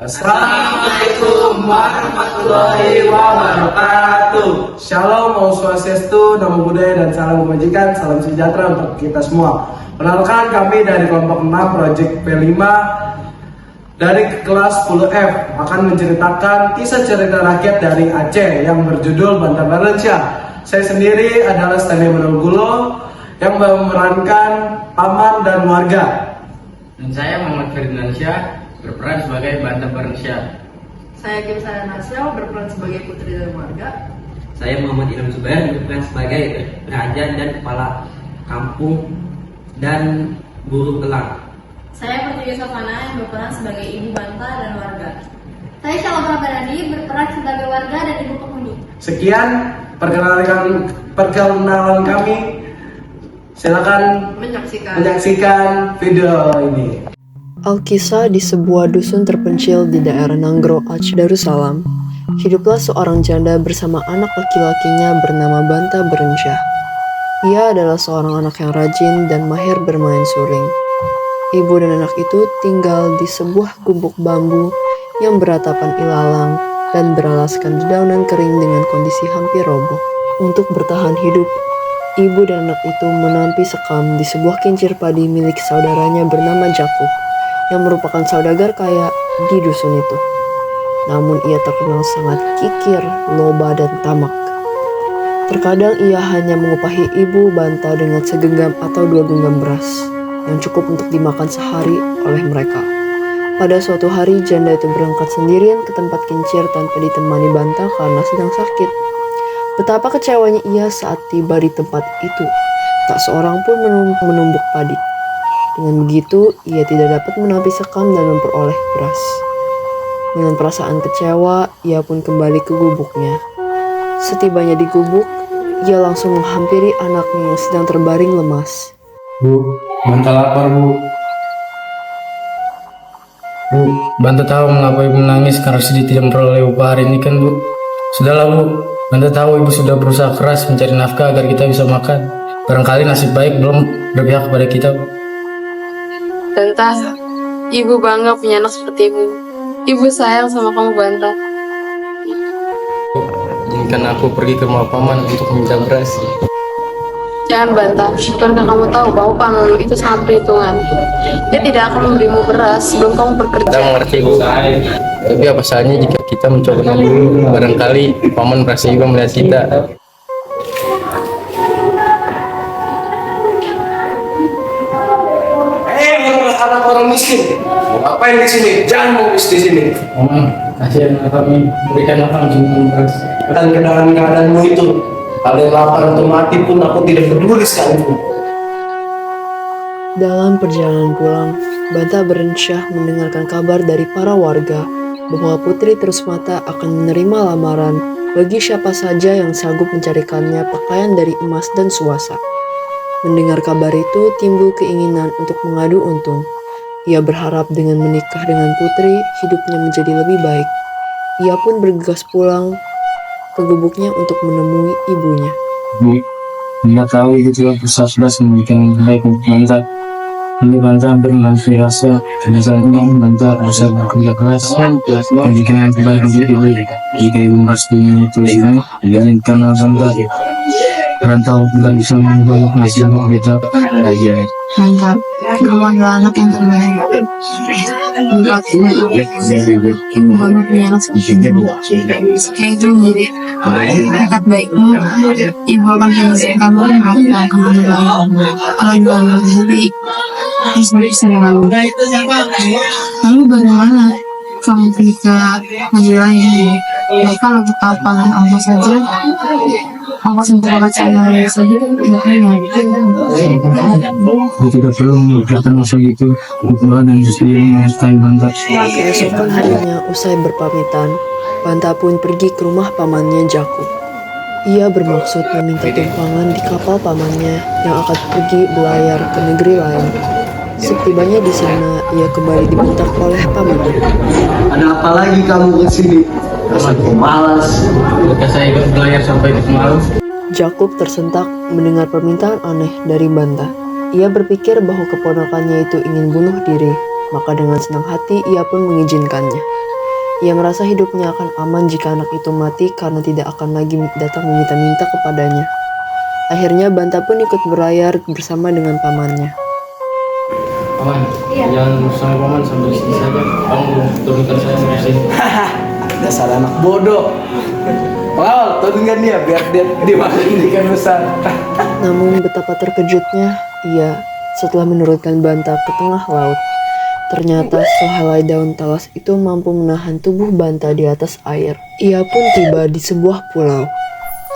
Assalamualaikum warahmatullahi wabarakatuh. Shalom, Om Swastiastu, Namo Buddhaya, dan salam kebajikan, salam sejahtera untuk kita semua. Perkenalkan, kami dari kelompok 6 Project P5 dari kelas 10F akan menceritakan kisah cerita rakyat dari Aceh yang berjudul Bantah Barencia. Saya sendiri adalah Stanley Manunggulo yang memerankan paman dan warga. Dan saya Muhammad Ferdinansyah berperan sebagai Bantah Barencia. Saya Kim Nasya berperan sebagai putri dan warga. Saya Muhammad Ilham Zubair berperan sebagai raja dan kepala kampung dan guru kelang. Saya Pertiwi Sofana yang berperan sebagai ibu Bantah dan warga. Saya Shalom Ramadhani berperan sebagai warga dan ibu penghuni. Sekian perkenalan kami. Silakan menyaksikan video ini. Alkisah di sebuah dusun terpencil di daerah Nanggro, Aceh Darussalam, hiduplah seorang janda bersama anak laki-lakinya bernama Bantah Barencia. Ia adalah seorang anak yang rajin dan mahir bermain suling. Ibu dan anak itu tinggal di sebuah gubuk bambu yang beratapan ilalang dan beralaskan dedaunan kering dengan kondisi hampir roboh. Untuk bertahan hidup, ibu dan anak itu menampi sekam di sebuah kincir padi milik saudaranya bernama Jakub, yang merupakan saudagar kaya di dusun itu. Namun ia terkenal sangat kikir, loba, dan tamak. Terkadang ia hanya mengupahi ibu Bantah dengan segenggam atau 2 genggam beras yang cukup untuk dimakan sehari oleh mereka. Pada suatu hari, janda itu berangkat sendirian ke tempat kincir tanpa ditemani Bantah karena sedang sakit. Betapa kecewanya ia saat tiba di tempat itu. Tak seorang pun menumbuk padi. Dengan begitu, ia tidak dapat menampi sekam dan memperoleh beras. Dengan perasaan kecewa, ia pun kembali ke gubuknya. Setibanya di gubuk, ia langsung menghampiri anaknya yang sedang terbaring lemas. Bu, Bantah lapar, Bu. Bu, Bantah tahu mengapa ibu menangis karena sedih tidak memperoleh upah hari ini kan, Bu? Sudahlah, Bu. Bantah tahu ibu sudah berusaha keras mencari nafkah agar kita bisa makan. Barangkali nasib baik belum berpihak kepada kita, Bu. Bantah, ibu bangga punya anak seperti ibu. Ibu sayang sama kamu, Bantah. Izinkan aku pergi ke rumah paman untuk meminta beras. Jangan, Bantah. Bukankah kamu tahu bahwa pamanmu itu sangat perhitungan? Dia tidak akan memberimu beras sebelum kamu bekerja. Kita mengerti, Bu. Tapi apa salahnya jika kita mencobanya dulu? Barangkali paman merasa juga melihat kita. Anak orang miskin, mau ngapain di sini? Jangan mau di sini. Kasihan kami, berikan makan untuk beras. Dan keadaan-keadaanmu itu, kalian lapar atau mati pun aku tidak peduli sekalipun. Dalam perjalanan pulang, Bantah Barencia mendengarkan kabar dari para warga bahwa Putri Terusmata akan menerima lamaran bagi siapa saja yang sanggup mencarikannya pakaian dari emas dan suasa. Mendengar kabar itu, timbul keinginan untuk mengadu untung. Ia berharap dengan menikah dengan Putri, hidupnya menjadi lebih baik. Ia pun bergegas pulang ke gubuknya untuk menemui ibunya. Bu, Bantah tahu ibu telah berusaha memberikan yang terbaik untuk Bantah. Ini Bantah hampir melampaui rasa, dan saat ini Bantah berusaha bekerja keras memberikan yang terbaik untuk ibu. Jika ibu merestui tulisan, dan karena Bantah Rantau tidak bisa mengubah hasil kita aja. Bantah, kamu adalah anak yang terbaik. Ibu bangga punya anak seperti ibu. Jika itu menjadi berkat baikmu, ibu akan menyelesaikan kamu dan melakukan kamu dalam. Kalau ibu bangga sendiri, ibu bisa mengalu. Lalu bagaimana kamu pergi ke negeri lain? Mereka lebih kapal apa saja? Aku sempat baca saja, Aku tidak perlu memberikan masa itu. Kebetulan dan sendiri menyertai Bantah. Keesokan harinya, usai berpamitan, Bantah pun pergi ke rumah pamannya Jakub. Ia bermaksud meminta tumpangan di kapal pamannya yang akan pergi berlayar ke negeri lain. Setibanya di sana, ia kembali dibentak oleh pamannya. Ada apa lagi kamu ke sini? Rasanya pemalas. Jika saya ikut berlayar sampai ke malam, Jakub tersentak mendengar permintaan aneh dari Bantah. Ia berpikir bahwa keponakannya itu ingin bunuh diri, maka dengan senang hati ia pun mengizinkannya. Ia merasa hidupnya akan aman jika anak itu mati karena tidak akan lagi datang meminta-minta kepadanya. Akhirnya Banta pun ikut berlayar bersama dengan pamannya. Paman, jangan sama paman sambil di sini saja. Kamu belum turunkan saya di sini. Dasar anak bodoh. Wow, turunkan dia biar dia dimasukin ikan besar. Namun betapa terkejutnya ia setelah menurunkan Banta ke tengah laut. Ternyata sehelai daun talas itu mampu menahan tubuh Banta di atas air. Ia pun tiba di sebuah pulau.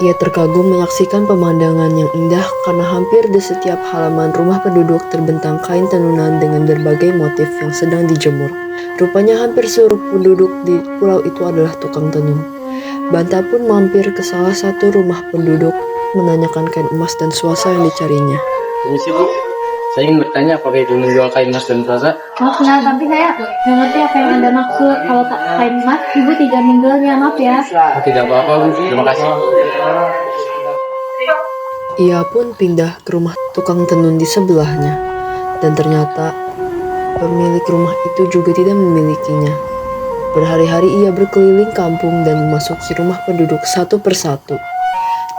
Ia terkagum menyaksikan pemandangan yang indah karena hampir di setiap halaman rumah penduduk terbentang kain tenunan dengan berbagai motif yang sedang dijemur. Rupanya hampir seluruh penduduk di pulau itu adalah tukang tenun. Banta pun mampir ke salah satu rumah penduduk menanyakan kain emas dan suasa yang dicarinya. Permisi Bu, saya ingin bertanya apakah itu menjual kain emas dan perasa? Maaf ya, tapi saya nggak ngerti apa yang Anda maksud. Kalau tak kain emas, Ibu tidak menjualnya, maaf ya. Oh, tidak apa-apa Bu, terima kasih. Ia pun pindah ke rumah tukang tenun di sebelahnya. Dan ternyata pemilik rumah itu juga tidak memilikinya. Berhari-hari ia berkeliling kampung dan memasuki rumah penduduk satu persatu.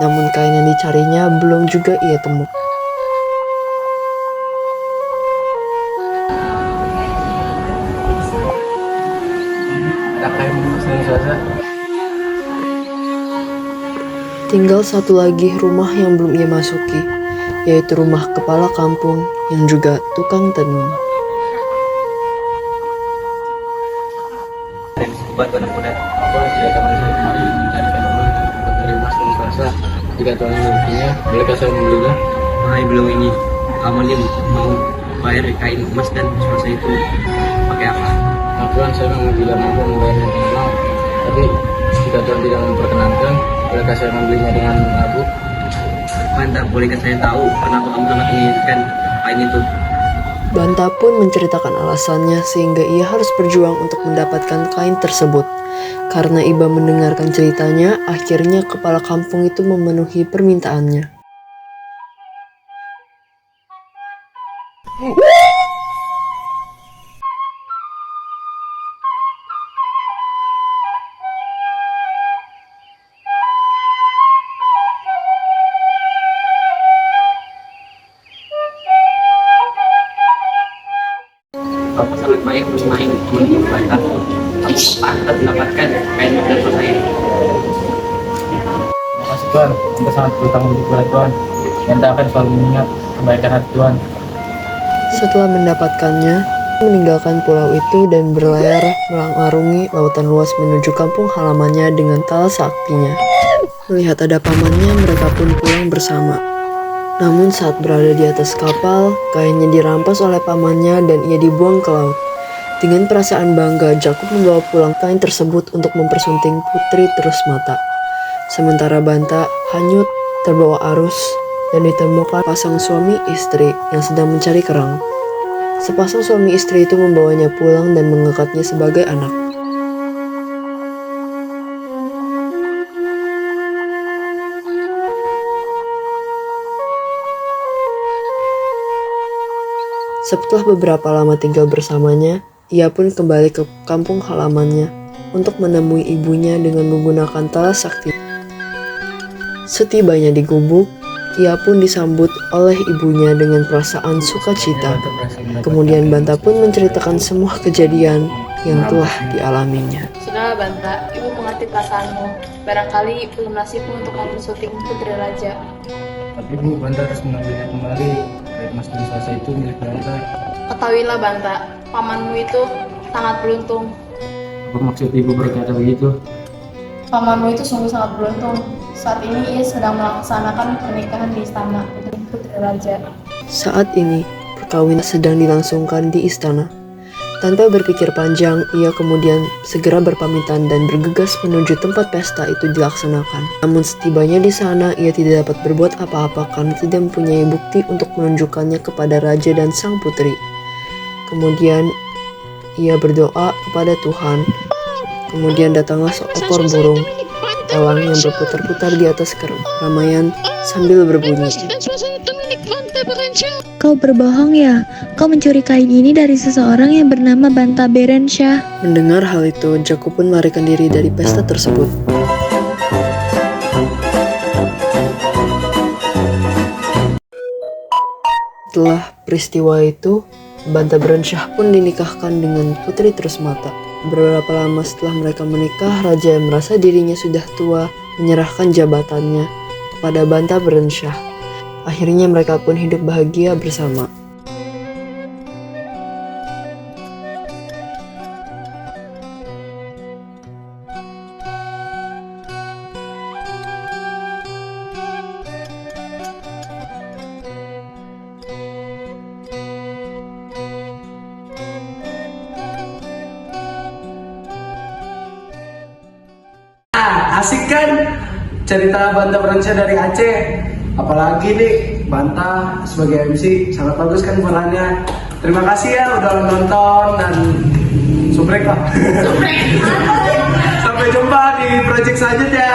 Namun kain yang dicarinya belum juga ia temukan. Ada kain emas dan perasa? Tinggal satu lagi rumah yang belum ia masuki, yaitu rumah kepala kampung yang juga tukang tenun. Buat anak-anak. Apa saya akan masuk kemari mencari kain emas dari emas dan perasa? Jika Tuhan memilikinya, bolehkah saya membelinya? Wahai belum ini, kamu ini mau bayar kain emas dan suasa itu pakai apa? Nah, Tuhan, saya memang tidak mampu membayarnya dengan uang, tapi jika Tuhan tidak memperkenankan, bolehkah saya membelinya dengan abu? Banta, bolehkah saya tahu kenapa kamu sangat menginginkan kain itu? Banta pun menceritakan alasannya sehingga ia harus berjuang untuk mendapatkan kain tersebut. Karena Iba mendengarkan ceritanya, akhirnya kepala kampung itu memenuhi permintaannya. Kamu sangat baik bermain di Banta. Kamu pantas mendapatkan kain emas dan suasa ini. Terima kasih Tuhan, Anda sangat berutang budi kepada Tuhan. Anda akan selalu mengingat kebaikan hati Tuhan. Setelah mendapatkannya, meninggalkan pulau itu dan berlayar mengarungi lautan luas menuju kampung halamannya dengan tala saktinya. Melihat ada pamannya, mereka pun pulang bersama. Namun saat berada di atas kapal, kainnya dirampas oleh pamannya dan ia dibuang ke laut. Dengan perasaan bangga, Jakub membawa pulang kain tersebut untuk mempersunting putri terus mata. Sementara Banta hanyut terbawa arus dan ditemukan pasang suami istri yang sedang mencari kerang. Sepasang suami istri itu membawanya pulang dan mengangkatnya sebagai anak. Setelah beberapa lama tinggal bersamanya, ia pun kembali ke kampung halamannya untuk menemui ibunya dengan menggunakan tala sakti. Setibanya di gubuk, ia pun disambut oleh ibunya dengan perasaan sukacita. Kemudian Banta pun menceritakan semua kejadian yang telah dialaminya. Sudahlah Banta, Ibu mengerti perasaanmu. Barangkali belum nasibmu untuk kamu syuting Putri Raja. Tapi Bu, Banta harus mengambilnya kembali. Kain emas dan suasa itu milik Banta. Ketahuilah Banta, pamanmu itu sangat beruntung. Apa maksud Ibu berkata begitu? Pamanmu itu sungguh sangat beruntung. Saat ini ia sedang melaksanakan pernikahan di istana Putri Raja. Saat ini, perkawinan sedang dilangsungkan di istana. Tanpa berpikir panjang, ia kemudian segera berpamitan dan bergegas menuju tempat pesta itu dilaksanakan. Namun setibanya di sana, ia tidak dapat berbuat apa-apa karena tidak mempunyai bukti untuk menunjukkannya kepada raja dan sang putri. Kemudian, ia berdoa kepada Tuhan. Kemudian datanglah seekor burung elang yang berputar-putar di atas keramaian sambil berbunyi. Kau berbohong ya? Kau mencuri kain ini dari seseorang yang bernama Banta Berensyah. Mendengar hal itu, Jacob pun melarikan diri dari pesta tersebut. Setelah peristiwa itu, Banta Berensyah pun dinikahkan dengan Putri Terusmata. Beberapa lama setelah mereka menikah, raja yang merasa dirinya sudah tua menyerahkan jabatannya kepada Banta Berensyah. Akhirnya mereka pun hidup bahagia bersama. Asik kan cerita Banta Berensyah dari Aceh. Apalagi nih Banta sebagai MC sangat bagus kan perannya. Terima kasih ya udah nonton dan subrek lah. Sampai jumpa di project selanjutnya.